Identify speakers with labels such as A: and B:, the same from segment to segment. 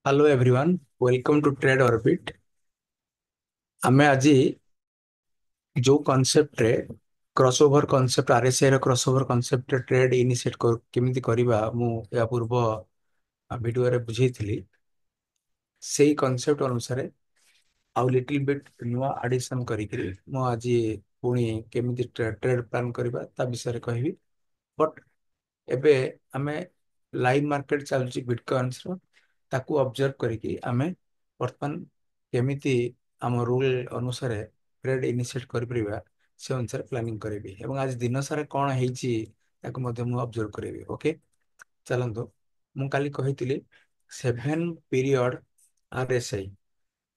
A: Hello everyone, welcome to trade orbit. आमे आज जो कॉन्सेप्ट रे क्रॉसओवर कॉन्सेप्ट आरएसआई रो क्रॉसओवर कॉन्सेप्ट रे ट्रेड इनिशिएट केमिति करिबा मु या पूर्व वीडियो रे बुझेइथिली। सेही कॉन्सेप्ट अनुसार आउ लिटिल बिट नुआ एडिशन करिकरी मु आज पुणी केमिति ट्रेड प्लान करिबा ता विषय रे कहबी। बट एबे आमे लाइव मार्केट चलुची बिटकॉइन्स रो ताकू ऑब्जर्व करिकी आमे वर्तमान केमिति आम रूल अनुसार ट्रेड इनिशिएट करिपरिबा से अनुसार प्लानिंग करिबी एवं आज दिन सारा कौन ହେଇची ताकू मध्ये मु ऑब्जर्व करिबी। ओके, चलंतु। मु काली कहितली 7 पीरियड आरएसआई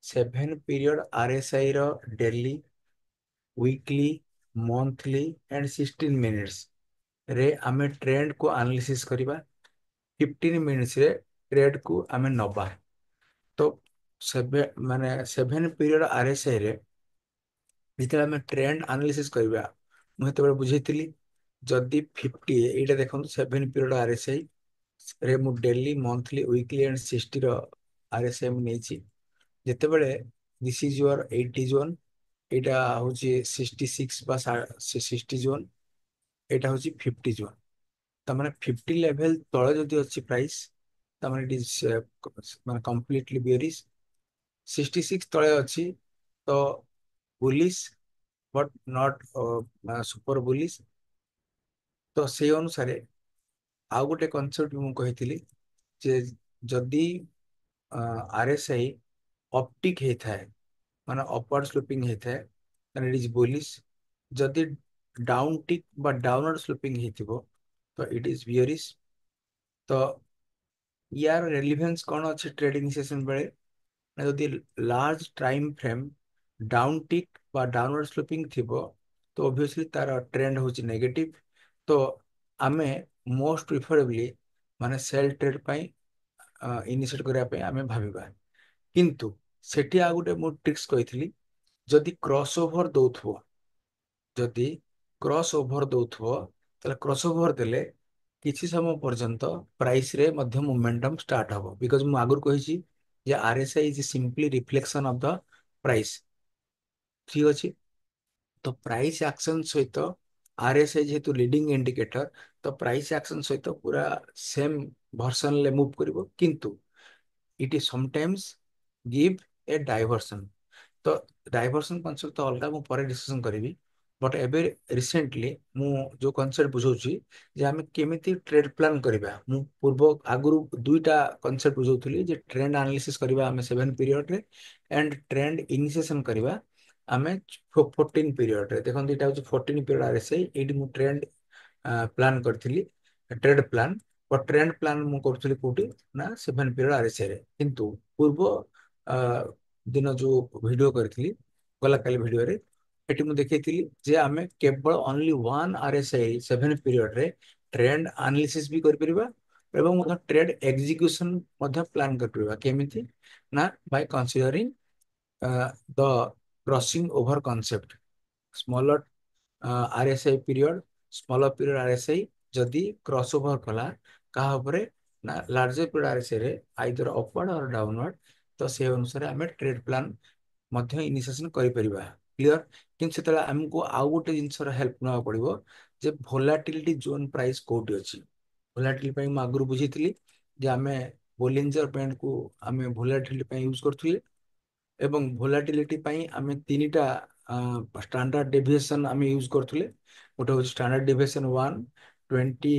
A: 7 पीरियड आरएसआई रो daily, weekly, monthly and 16 minutes रे आमे ट्रेंड को एनालिसिस करिबा। 15 मिनिट्स रे ट्रेड को आमे नबा। तो सेभेन पीरियड आरएसआई रे जिते आमे ट्रेंड एनालिसिस करिबा मु हेते बुझेइतिली जदि 50 एटा देखंतु 7 पीरियड आरएसआई रे मु डेली, मंथली, वीकली एंड 60 रो आरएसआई मु नेछि। जेतेबेले दिस इज योर 80 जोन, एटा होची 66 बा 60 जोन, एटा होची 50 जोन। तमाने 50 लेवल तळे जदि अछि प्राइस तमाने इट इज माने कंप्लीटली बेरिश। 66 तळे अछि तो bullish but not super bullish. तो से अनुसार आउ गोटे कनसेप्ट मु कहितली जे जदि आरएसआई ऑप्टिक हेथाय माने अपवर्ड स्लोपिंग हेथाय then it is bullish। जदि डाउन टिक बा डाउनवर्ड स्लोपिंग हेथिबो तो इट इज बियरिश। तो यार रेलिवेंस कौन अच्छे ट्रेडिंग सेशन बेले ना जदि large time frame down tick बा डाउनवर्ड स्लोपिंग थिबो तो ऑब्वियसली तार ट्रेंड होची नेगेटिव। तो आमे मोस्ट प्रिफरेबली माने सेल ट्रेड पाई इनिशिएट करिया पे आमे भाबिबा। किंतु सेठी आ गुटे मु ट्रिक्स कहितली जदि क्रॉस ओवर दउथबो, जदि क्रॉस ओवर दउथबो ताले क्रॉस ओवर देले किछि समय पर्यंत प्राइस रे मध्य मोमेंटम स्टार्ट हबो। बिकॉज मु आगुर कहिछि जे RSI is simply reflection of the price. ठीक अछि। तो प्राइस एक्शन सहित आरएसआई जेहेतु लीडिंग इंडिकेटर तो प्राइस एक्शन सहित पूरा सेम वर्सन ले मूव करिवो। किंतु it is sometimes give a diversion. तो डाइवर्सन कॉन्सेप्ट तो अलग मु पर डिस्कशन करिवि। बट एबे रिसेंटली मु जो कॉन्सेप्ट बुझौछि जे हमें केमिति ट्रेड प्लान करिबा मु पूर्व आगुरु दुईटा कॉन्सेप्ट बुझौथली जे ट्रेंड एनालिसिस करिबा हमें 7 पीरियड रे एंड ट्रेंड इनिशिएशन करिबा हमें 14 पीरियड रे। देखो एटा होछि 14 पीरियड आरएसआई एटी मु ट्रेंड प्लान करथिली ट्रेड प्लान। और ट्रेंड प्लान मु करथिली कोठी ना 7 पीरियड आरएसआई रे। किंतु पूर्व दिन जो वीडियो करथिली गला काली वीडियो रे एटी मु देखैथिली जे हमें केवल ओनली वन आरएसआई 7 पीरियड रे ट्रेंड एनालिसिस भी कर परिबा एवं मतलब ट्रेड एग्जीक्यूशन मतलब प्लान कर परिबा केमिति ना by considering the crossing over concept. Smaller RSI period, smaller period RSI जदि क्रॉस ओवर कला कहा उपरे ना लार्जर पीरियड आरएसआई रे आइदर अपवर्ड और डाउनवर्ड तो से अनुसार हमें ट्रेड प्लान मध्य इनिशिएशन करि परिबा। क्लियर। किंतु सेतला हमको आउ गोटे जिंसर हेल्प न पड़िबो जे वोलेटिलिटी जोन प्राइस कोठी अछि। वोलेटिलिटी पई म आगुरु बुझितली जे हमें बोलिंजर बैंड को हमें वोलेटिलिटी पई यूज करथुले एवं वोलेटिलिटी पई हमें तीनटा स्टैंडर्ड डेविएशन हमें यूज करथुले। गोटे होछि standard deviation 1, 20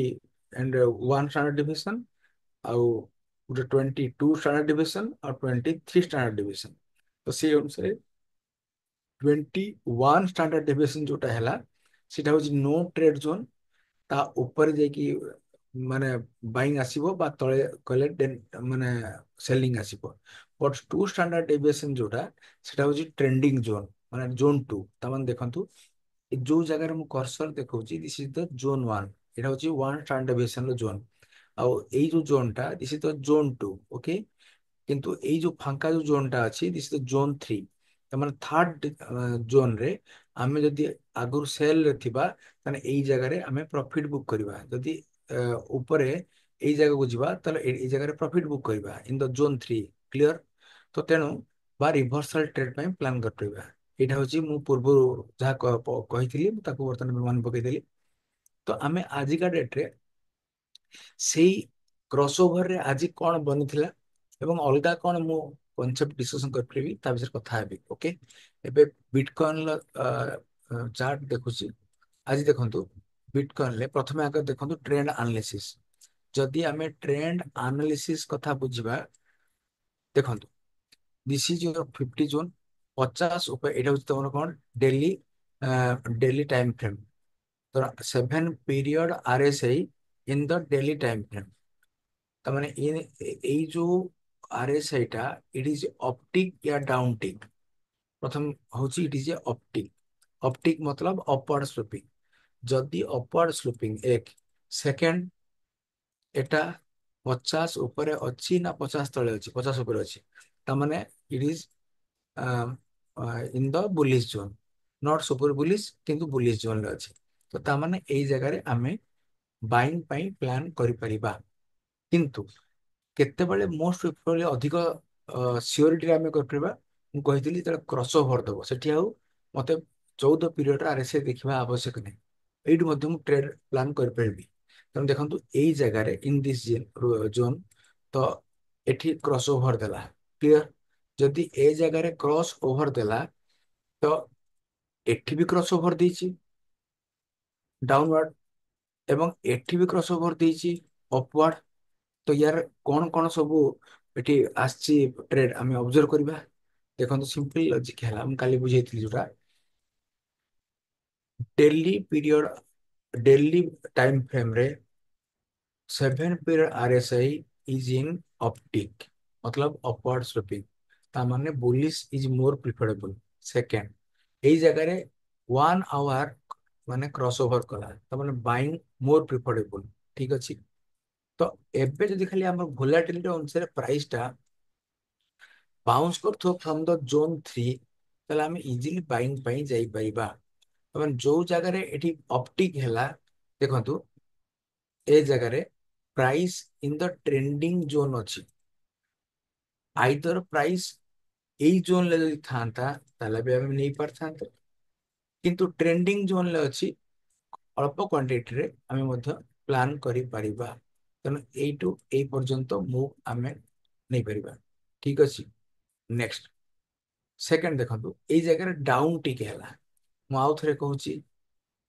A: and 1 standard deviation आउ गोटे 22 स्टैंडर्ड डेविएशन और 23 स्टैंडर्ड डेविएशन। तो से अनुसार 21 स्टैंडर्ड डेविएशन जोटा हैला सेटा होछि नो ट्रेड जोन। ता ऊपर जाइकी माने बाइंग आसीबो बा तळे कले माने सेलिंग आसीबो। बट 2 स्टैंडर्ड डेविएशन जोटा सेटा होछि ट्रेंडिंग जोन माने जोन 2। तमन देखंतु ए जो जगह रे मु कर्सर देखौछि दिस इज द जोन 1। एटा होछि 1 स्टैंडर्ड डेविएशन रो जोन। आउ एई जो जोन टा this is the zone 2। Okay. किंतु एई जो फांका जो जोनटा अछि दिस इज जोन 3। तमाने थर्ड जोन रे आमे जदि आगुर सेल रे थिबा ताने एई जगह रे आमे प्रॉफिट बुक करबा। जदि ऊपरे एई जगह को जिबा ताले एई जगह रे प्रॉफिट बुक करबा इन द जोन 3। क्लियर। तो तेणु बा रिभर्साल ट्रेड ପାଇଁ ପ୍ଲାନ୍ କରିପାରିବା। ଏଇଟା ହଉଛି ମୁଁ ପୂର୍ବରୁ ଯାହା କହିଥିଲି ମୁଁ ତାକୁ ବର୍ତ୍ତମାନ ମନେ ପକେଇଦେଲି। ତ ଆମେ ଆଜିକା ଡେଟରେ ସେଇ କ୍ରସ ଓଭରରେ ଆଜି କଣ ବନିଥିଲା ଏବଂ ଅଲଗା କଣ ମୁଁ କନସେପ୍ଟ ଡିସ୍କସନ କରିପାରିବି ତା ବିଷୟରେ କଥା ହେବି। ଓକେ, ଏବେ ବିଟକଏନ ଚାର୍ଟ ଦେଖୁଛି। ଆଜି ଦେଖନ୍ତୁ ବିଟକଏନରେ ପ୍ରଥମେ ଆଗ ଦେଖନ୍ତୁ ଟ୍ରେଣ୍ଡ ଆନାଲିସିସ୍। ଯଦି ଆମେ ଟ୍ରେଣ୍ଡ ଆନାଲିସିସ୍ କଥା ବୁଝିବା, ଦେଖନ୍ତୁ ଦିସ୍ ଇଜ ୟୋର 50 ଜୋନ୍ 50 ଉପରେ, ଏଇଟା ହଉଛି ତମର କଣ ଡେଲି ଡେଲି ଟାଇମ ଫ୍ରେମ। ତ 7 ପିରିୟड RSI in the daily time frame. ତାମାନେ ଏଇ ଯୋଉ RSI ଟା ଇଟ୍ ଇଜ ଅପଟିକ या डाउन टिक। प्रथम हूँ it is a optic. Optic मतलब अपवर्ड स्लोपिंग। जदि अपवर्ड स्लोपिंग एक सेकेंड एटा 50 ऊपर अच्छी ना 50 तले अच्छी 50 ऊपर अच्छी, तामाने it is in the bullish zone, not super bullish किंतु बुलिश जोन रे अच्छी। तो तामाने एई जगह रे आमे बाइंग पाई प्लान करि परिबा। किंतु केतेबेले मोस्ट प्रिफरेबली अधिक सियोरिटी आमे करपिबा। ମୁଁ କହିଥିଲି ଯେତେବେଳେ କ୍ରସ ଓଭର ଦବ ସେଠି ଆଉ ମତେ 14 ପିରିୟଡ RSI ଦେଖିବା ଆବଶ୍ୟକ ନାହିଁ। ଏଇଠି ମଧ୍ୟ ମୁଁ ଟ୍ରେଡ ପ୍ଲାନ୍ କରିପାରିବି। ତେଣୁ ଦେଖନ୍ତୁ ଏଇ ଜାଗାରେ ଇନ୍ ଦିସ୍ ଜୋନ୍ ତ ଏଠି କ୍ରସ ଓଭର ଦେଲା, କ୍ଲିୟର। ଯଦି ଏ ଜାଗାରେ କ୍ରସ ଓଭର ଦେଲା ତ ଏଠି ବି କ୍ରସ ଓଭର ଦେଇଛି ଡାଉନୱାର୍ଡ ଏବଂ ଏଠି ବି କ୍ରସ ଓଭର ଦେଇଛି ଅପୱାର୍ଡ। ତ यार कौन कौन सब एटी आसची ट्रेड आम ऑब्जर्व करबा। देखो सिंपल लॉजिक है, हम काली बुझेइथिली जोटा daily period daily time frame रे 7 period RSI is in uptick मतलब अपवर्ड स्लोपिंग। ता माने bullish is more preferable. Second एई जगह रे 1 आवर माने क्रॉस ओवर कला ता माने बाइंग मोर प्रिफरेबल। ठीक अछि। तो एबे जदि खाली हमर वोलेटिलिटी अनुसार प्राइस टा बाउंस करथो फ्रॉम द जोन 3, ताले हम इजीली बाइंग पाई जाई परिबा। तमन जो जगह रे एठी ऑप्टिक हैला, देखंतु ए जगह रे price in the trending zone अछि। आइदर प्राइस एई जोन ले जदि थांता ताले भी हम नहीं पारथांते, किंतु ट्रेंडिंग जोन ले अछि अल्प क्वांटिटी रे आमे मध्य प्लान करि परिबा। तेणु एइटू एई पर्यंत मूव आमे नहीं परिबा। ठीक अछि। नेक्स्ट सेकंड देखंतु एई जगह रे डाउन टिक हैला। मु आउ थरे कहूची,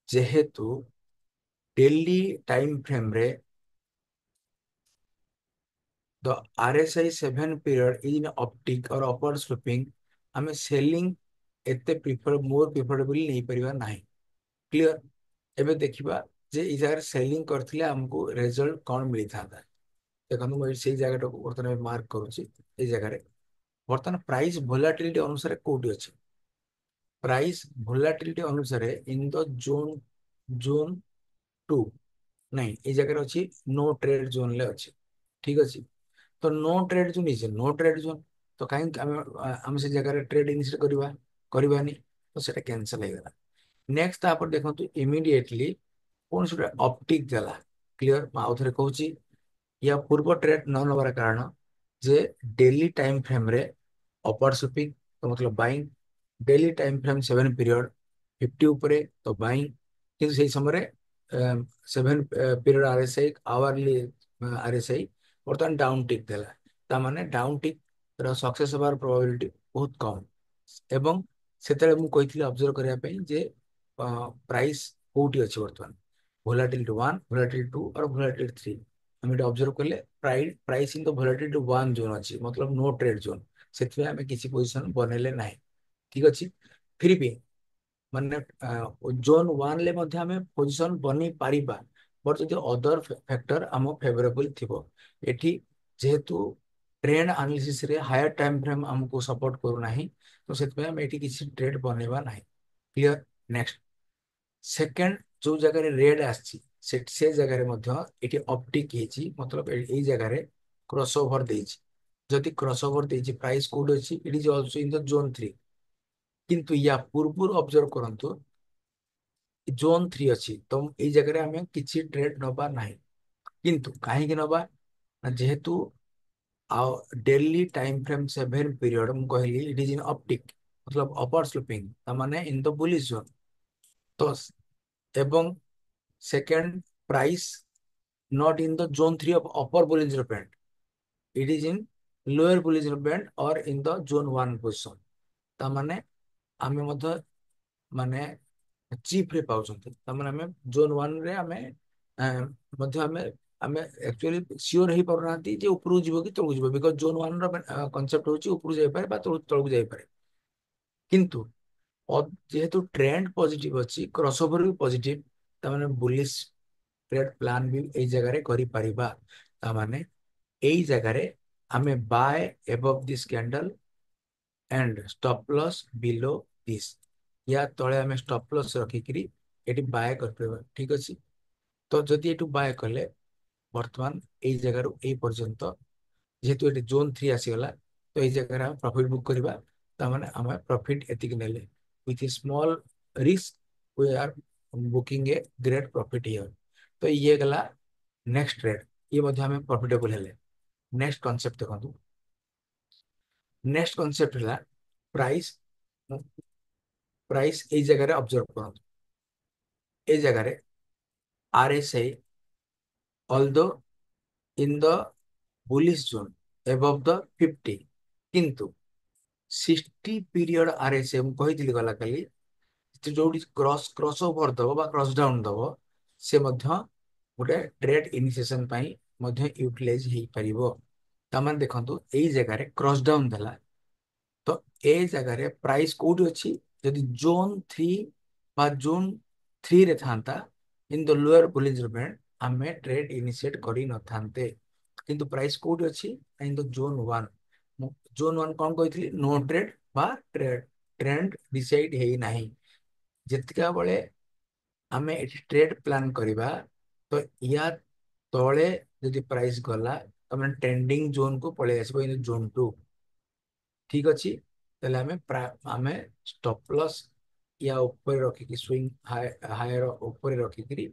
A: जेहेतु डेली टाइम फ्रेम रे the RSI 7 period is in optic और अपवर्ड स्लोपिंग, आमे सेलिंग एते प्रिफर मोर प्रिफरेबल नहीं परिबा नाही। क्लियर। एबे देखिबा जे ई जगह सेलिंग करथिले हमको रिजल्ट कौन मिली थांदा। देखंतु मैं सेई जगह को वर्तमान मार्क करूची। ए जगह रे वर्तमान प्राइस वोलेटिलिटी अनुसार कोठी अछि। प्राइस वोलेटिलिटी अनुसार इन द जोन जोन 2 नहीं ए जगह अच्छी नो ट्रेड जोन ले अच्छी। ठीक अच्छे। तो no trade zone is no trade zone. तो कहीं आम से जगह ट्रेड इनिशिएट करवा करवानी, तो सेटा कैंसिल हो गला। नेक्स्ट तापर देखंतु इमीडिएटली कौन से ऑप्टिक देला। क्लियर। मैं आउ थे कहूँ या पूर्व ट्रेड न नबार कारण जे डेली टाइम फ्रेम रे अपर सुपिंग तो मतलब buying, daily time frame 7 period 50 उपरे तो बाइंग, किंतु सही समय 7 पीरियड RSI आवरली RSI बर्तमान डाउन टिक देला। ता माने डाउन टिक रो सक्सेस होबार प्रोबेबिलिटी बहुत कम। एवं सेतेले मु कहिथिले ऑब्जर्व करिया पई जे प्राइस कोठी अछि बर्तमान वोलेटिलिटी 1 वोलेटिलिटी 2 और वोलेटिलिटी 3। हम एटा ऑब्जर्व करले price in the volatility 1 zone अछि मतलब नो ट्रेड जोन। सेतवे हमें किसी पोजीशन बनेले नाही। ठीक अछि। फिर भी माने जोन 1 ले मध्य हमें पोजीशन बनी पारिबा, बट जदि अदर फैक्टर आम फेवरेबल थिबो। एठी जेहेतु ट्रेंड एनालिसिस रे हायर टाइम फ्रेम हमको सपोर्ट करू नाही, तो सेतवे हम एठी किसी ट्रेड बनेबा नाही। क्लियर। नेक्स्ट सेकंड जो जगह रे रेड आछि से जगह रे मध्य एठी ऑप्टिक हेची मतलब एई जगह रे क्रॉस ओवर देछि। जदि क्रॉस ओवर देछि प्राइस कोड अछि it is also in the zone 3। किंतु या पूर्व ऑब्जर्व करंतु जोन 3 अच्छी तो ये जगह आम किसी ट्रेड नबा ना। किंतु कहीं नबा ना जेहेतु ଆଉ डेली टाइम फ्रेम 7 पीरियड ମୁଁ କହିଲି इट इज इन ऑप्टिक मतलब अपर स्लोपिंग ତା ମାନେ इन द बुलिश जोन। तो एवं second price not in the zone 3 of upper bullish band, it is in lower bullish band और इन द जोन 1 पोजिशन। ତା ମାନେ ଆମେ ମଧ୍ୟ ମାନେ ଚିପ ରେ ପାଉଛନ୍ତି, ତାମାନେ ଆମେ ଜୋନ ୱାନ ରେ ଆମେ ଆଁ, ମଧ୍ୟ ଆମେ ଆମେ ଆକ୍ଚୁଆଲି ସିଓର ହେଇପାରୁନାହାନ୍ତି ଯେ ଉପରକୁ ଯିବ କି ତଳକୁ ଯିବ, ବିକଜ ଜୋନ ୱାନ ର କନସେପ୍ଟ ହଉଛି ଉପରକୁ ଯାଇପାରେ ବା ତଳକୁ ଯାଇପାରେ। କିନ୍ତୁ ଯେହେତୁ ଟ୍ରେଣ୍ଡ ପଜିଟିଭ ଅଛି, କ୍ରସଓଭର ବି ପଜିଟିଭ, ତାମାନେ ବୁଲିଶ ଟ୍ରେଡ ପ୍ଲାନ ବି ଏଇ ଜାଗାରେ କରିପାରିବା। ତାମାନେ ଏଇ ଜାଗାରେ ଆମେ buy above this candle and stop loss below this, या तले आम स्टॉप लॉस रखिकी एटी बाय कर ठीक अच्छे। तो जदि एटू बाय कले वर्तमान एई जगार ए पर्यंत जेहेतु ये जोन 3 आसीगला, तो ये जगह प्रॉफिट बुक करवा, तामाने आम प्रॉफिट एतिक नेले with small risk we are booking a great profit here. तो ये गला नेक्स्ट ट्रेड, ये मध्य आम प्रॉफिटेबल हेले। नेक्स्ट कॉन्सेप्ट देखो, नेक्स्ट कॉन्सेप्ट है प्राइस। प्राइस এই জায়গায় অবজার্ভ করুন, এই জায়গায় RSI although in the bullish zone above the 50, কিন্তু 60 পিরিয়ড RSI ମୁଁ କହିଥିଲି ଗଲା କାଲି ଯୋଉଠି କ୍ରସ ଓଭର ଦବ ବା କ୍ରସ ଡାଉନ ଦବ, ସେ ମଧ୍ୟ ଗୋଟେ ଟ୍ରେଡ ଇନିସିଏସନ ପାଇଁ ମଧ୍ୟ ୟୁଟିଲାଇଜ ହେଇପାରିବ। ତାମାନେ ଦେଖନ୍ତୁ ଏଇ ଜାଗାରେ କ୍ରସ ଡାଉନ ଦେଲା, तो ए जगह प्राइस कोठी अच्छी, यदि जोन 3 रे थांता in the lower bullish band आमे ट्रेड इनिशिएट करी न थांते, किंतु प्राइस कोठी अच्छी इन द जोन 1। जोन 1 कौन कहती नो ट्रेड बा ट्रेड, ट्रेंड डिसाइड है नहीं। जितका बड़े आमे एटी ट्रेड प्लान करिबा, तो या तले यदि प्राइस गला तो मैंने ट्रेंडिंग जोन को पळे आसीबो इन जोन 2। ठीक अच्छे, ताहले आमे स्टॉप लॉस या ऊपर रखिकी स्विंग हायर ऊपर रखिकी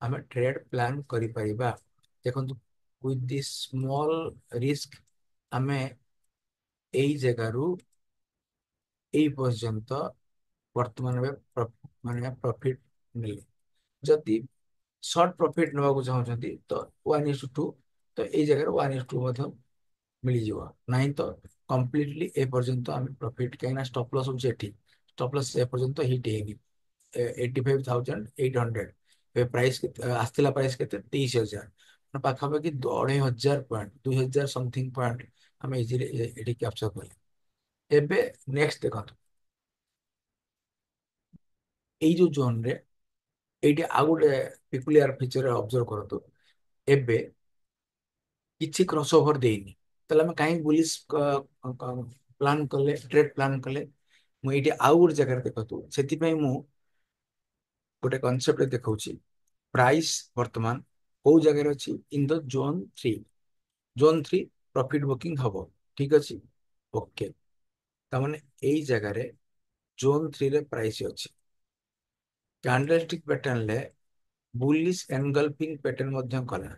A: आमे ट्रेड प्लान करि परिबा। देखंतु विथ दिस स्मॉल रिस्क आमे एई जगारु एई पर्यंत वर्तमान में माने प्रॉफिट मिले। जदि शॉर्ट प्रॉफिट नवा चाहते तो 1:2, तो ये जगह 1:2 मिल जाव नहीं, तो कम्प्लीटली ए पर्यंत आम प्रॉफिट कहीं स्टॉप लॉस होची एठी, स्टॉप लॉस ए पर्यंत हिट हेनी 85,800। प्राइस आसला प्राइस के 23,000 पाखापाखि 2,500 पॉइंट 2,000 समथिंग पॉइंट आम इजिली कैप्चर कले। एबे नेक्स्ट देखो, এই जो जोन रे এইটি ଆଉ ଗୋଟେ ପିକୁଲିଆର ଫିଚର ଅବଜର୍ଭ କରନ୍ତୁ। ଏବେ କିଛି କ୍ରସ ଓଭର ଦେଇନି, ତାହେଲେ ଆମେ କାହିଁକି ବୁଲିଶ ପ୍ଲାନ୍ କଲେ, ଟ୍ରେଡ ପ୍ଲାନ୍ କଲେ? ମୁଁ ଏଇଠି ଆଉ ଗୋଟେ ଜାଗାରେ ଦେଖନ୍ତୁ, ସେଥିପାଇଁ ମୁଁ ଗୋଟେ କନସେପ୍ଟ ଦେଖାଉଛି। ପ୍ରାଇସ୍ ବର୍ତ୍ତମାନ କୋଉ ଜାଗାରେ ଅଛି इन the zone 3। Zone 3 profit booking hub, ठीक अच्छे ओके। तामाने एई जगार जोन 3 रे प्राइस अच्छी कैंडलस्टिक पैटर्न ले बुलिश एनगल्फिंग पैटर्न मध्य कला।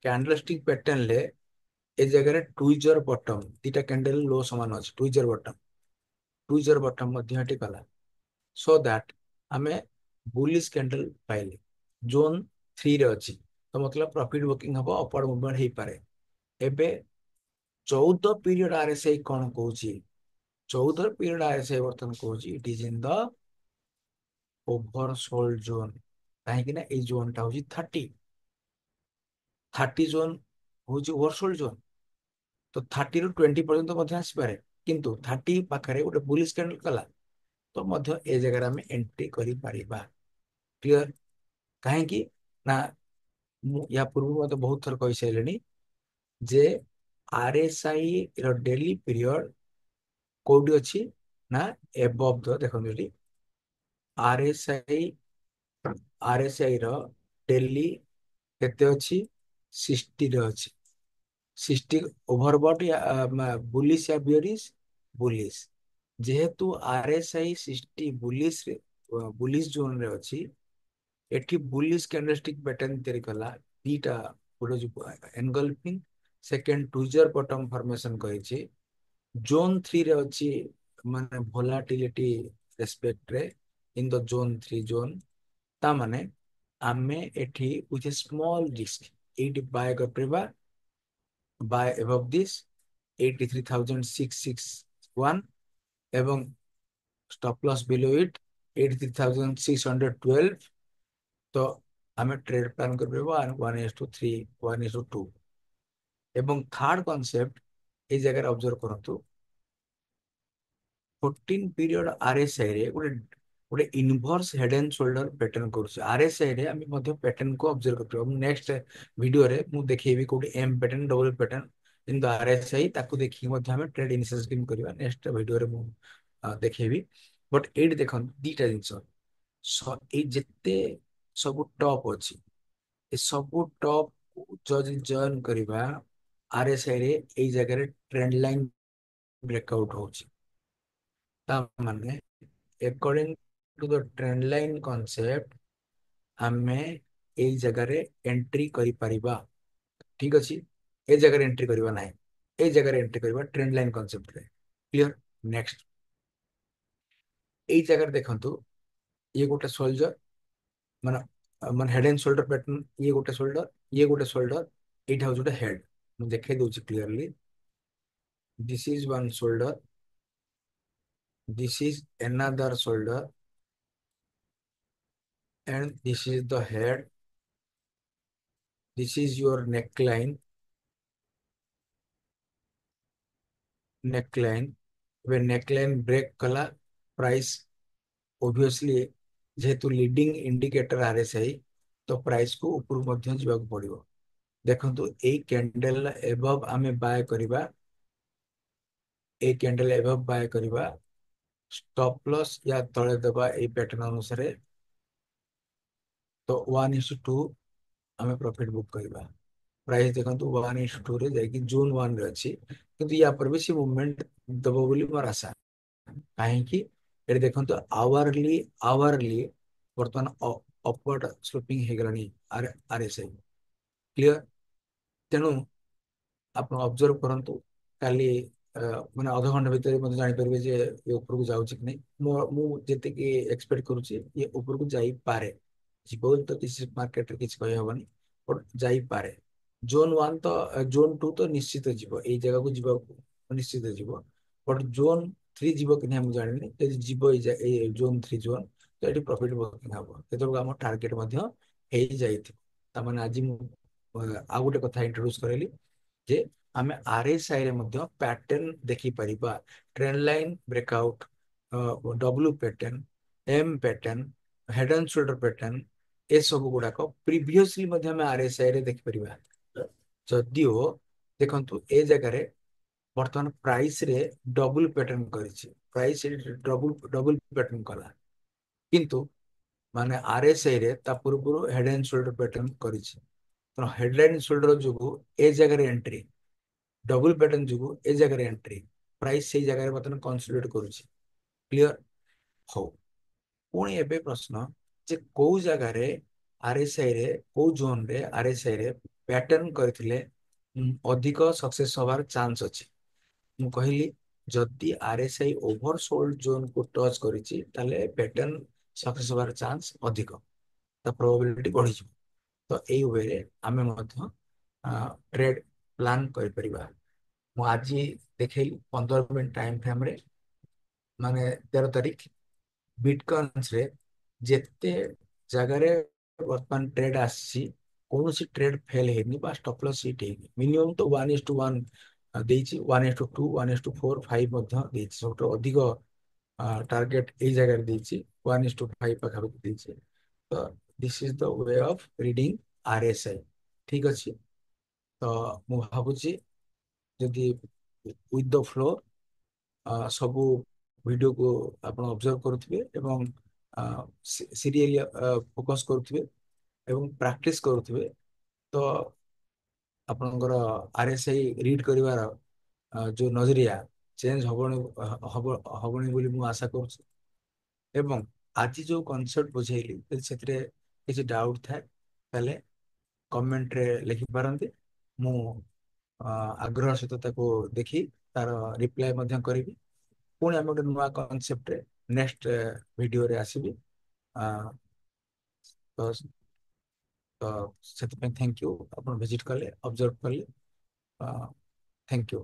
A: कैंडलस्टिक पैटर्न ले ए जगह ट्विजर बटम दीटा कैंडल लो समान अच्छे, ट्विजर बटम मध्य कला, सो दैट आमे बुलिश कैंडल पाइले जोन 3 रे अच्छी, तो मतलब प्रॉफिट बुकिंग हम अपवर्ड मूवमेंट हो पारे। एबे 14 पीरियड RSI कौन कहूँ, 14 पीरियड RSI बर्तमान कहूँ it is in the oversold zone, कहीं ये जोन टा हूँ 30 जोन हूँ ओभरसोल्ड जोन। तो 30 रु 20 पर्यंत आसपे, किंतु 30 पाखे गोटे बुलिश कैंडल कला, तो मध्य ए जगह आम एंट्री करि परिबा। क्लियर? कहीं ना या पूर्व मत बहुत थर कही सारे जे RSI डेली पीरियड कोडी अच्छी ना एबव द देखो RSI RSI डेली केते अच्छी 60 रे अच्छी, 60 ओभरबॉट या बुलिश या बियरिश बुलिश। जेहेतु RSI 60 बुलिश बुलिश जोन रे अच्छी, एठी बुलिश कैंडलस्टिक पैटर्न तैयारी कला दीटा गोटे जो engulfing second tweezer bottom formation कहिछि जोन 3 रे अछि माने वोलाटिलिटी रेस्पेक्ट रे इन द जोन 3 जोन ता माने आमे एठी which small risk eighty bye करबा बाय अबव दिस 83,661 एवं स्टॉप लॉस बिलो इट 83,612 तो आमे ट्रेड प्लान करबा 1:3 1:2 एवं थर्ड कॉन्सेप्ट ए जगह ऑब्जर्व करंतु 14 पीरियड आरएसआई रे गोटे inverse head and shoulder pattern करूछ आरएसआई रे हम मध्य पैटर्न को ऑब्जर्व करथि नेक्स्ट वीडियो रे मु देखेबी कोटे M pattern double pattern in the RSI ताकू देखि मध्य हम ट्रेड इनिशियल स्कीम करबा नेक्स्ट वीडियो रे मु देखेबी बट एट देखन दीटा जिंस ए जेते सब टॉप अछि ए सब टॉप जज जॉइन करबा आरएसआई रे ए जगह रे ट्रेंड लाइन ब्रेकआउट होछि ता माने according to the trend line concept हमें एई जगह रे एंट्री करि परिबा ठीक अछि ए जगह रे एंट्री करबा नाही ए जगह रे एंट्री करबा ट्रेंड लाइन कॉन्सेप्ट रे क्लियर नेक्स्ट एई जगह रे देखंतु ये गोटे सोल्जर माने माने हेड एंड शोल्डर पैटर्न ये गोटे शोल्डर एटा हो जोटे हेड मु देखे दोछि clearly this is one shoulder this is another shoulder and this is the head this is your neckline when neckline break कला प्राइस obviously जेहेतु लीडिंग इंडिकेटर आरएसआई तो price को ऊपर मध्य जीवाक पड़िबो देखंतु ए कैंडल एबव आमे बाय करबा a candle above bye करबा स्टॉप लॉस या तळे देबा ए पैटर्न अनुसार तो 1:2 आमे प्रॉफिट बुक करबा प्राइस देखंतु 1:2 रे जाकी जून 1 रे अछि किंतु या पर बेसी मूवमेंट दबो बोली मोर आशा काहे कि एटे देखंतु आवरली वर्तमान अपवर्ड स्लोपिंग हे गलानी आरएसआई क्लियर तेनु आपण ऑब्जर्व करंतु काली माने आधा घंटा भीतर मते जानि परबे जे ये ऊपर को जाउछि कि नै मु जेते कि एक्सपेक्ट करूछि ये ऊपर को जाई पारे जीवो तो किसी मार्केट रे किछ कहि हबनी बट जाई पारे जोन 1 तो जोन 2 तो निश्चित जीवो एई जगह को जीवो निश्चित जीवो बट जोन 3 जीवो कि नै हम जानिनी यदि जीवो ए जोन 3 जोन तो एटी प्रॉफिट बुकिंग हबो तेतो हम टारगेट मध्य हे जाईथि त माने आज मु आ गुटे कथा इंट्रोड्यूस करैली जे आमे आरएसआई रे मध्य पैटर्न देखि परिबा trend line breakout W pattern M pattern head and shoulder pattern ए सब गुडा को प्रीवियसली मध्य आमे आरएसआई रे देखि परिबा जदियो देखंतु ए जगह रे वर्तमान प्राइस रे डबल पैटर्न करिछि प्राइस डबल डबल पैटर्न कला किंतु माने आरएसआई रे ता पूर्व हेड एंड शोल्डर पैटर्न करिछि तो हेडलाइन शोल्डर जो ए जगह रे एंट्री डबल पैटर्न जो ए जगह रे एंट्री प्राइस से जगह रे बतन कंसोलिडेट करूछि क्लियर हो पुणी एबे प्रश्न जे को जगह रे आरएसआई रे को जोन रे आरएसआई रे पैटर्न करथिले अधिक सक्सेस होबार चांस अछि मु कहली जदि आरएसआई ओवरसोल्ड जोन को टच करिछि ताले पैटर्न सक्सेस होबार चांस अधिक ता प्रोबेबिलिटी बढ़ी तो एई वे रे आमे मध्य ट्रेड प्लान करि परिबा मु आज देखैली 15 मिनट टाइम फ्रेम रे माने 13 तारिख बिटकॉइंस रे जेते जगह रे वर्तमान ट्रेड आसी कौन सी ट्रेड फेल हेनी बा स्टॉप लॉस हिट हेनी मिनिमम तो 1:1 देछि 1:2 1:4 5 मध्य देछि सबटो अधिक टार्गेट ए जगह रे देछि 1:5 पाखा देछि तो this is the way of reading RSI ठीक अछि तो मु भाबुछि जदि विथ द फ्लो सबू वीडियो को आपण ऑब्जर्व करुथिबे एवं सीरियली फोकस करुथिबे एवं प्रैक्टिस करुथिबे तो आपनकर आरएसआई रीड करिवार जो नजरिया चेंज हबनी बोली मु आशा करूछि एवं आज जो कॉन्सेप्ट बुझेइली यदि सेतिरे किछि डाउट थाए ताले कमेंट रे लिखि पारंती मु ଆଗ୍ରହ ସହିତ ତାକୁ ଦେଖି ତାର ରିପ୍ଲାଏ ମଧ୍ୟ କରିବି। ପୁଣି ଆମେ ଗୋଟେ ନୂଆ କନସେପ୍ଟରେ ନେକ୍ସଟ ଭିଡିଓରେ ଆସିବି। ଆ, ତ ତ ସେଥିପାଇଁ ଥ୍ୟାଙ୍କ ୟୁ, ଆପଣ ଭିଜିଟ୍ କଲେ, ଅବଜର୍ଭ କଲେ, ଥ୍ୟାଙ୍କ ୟୁ।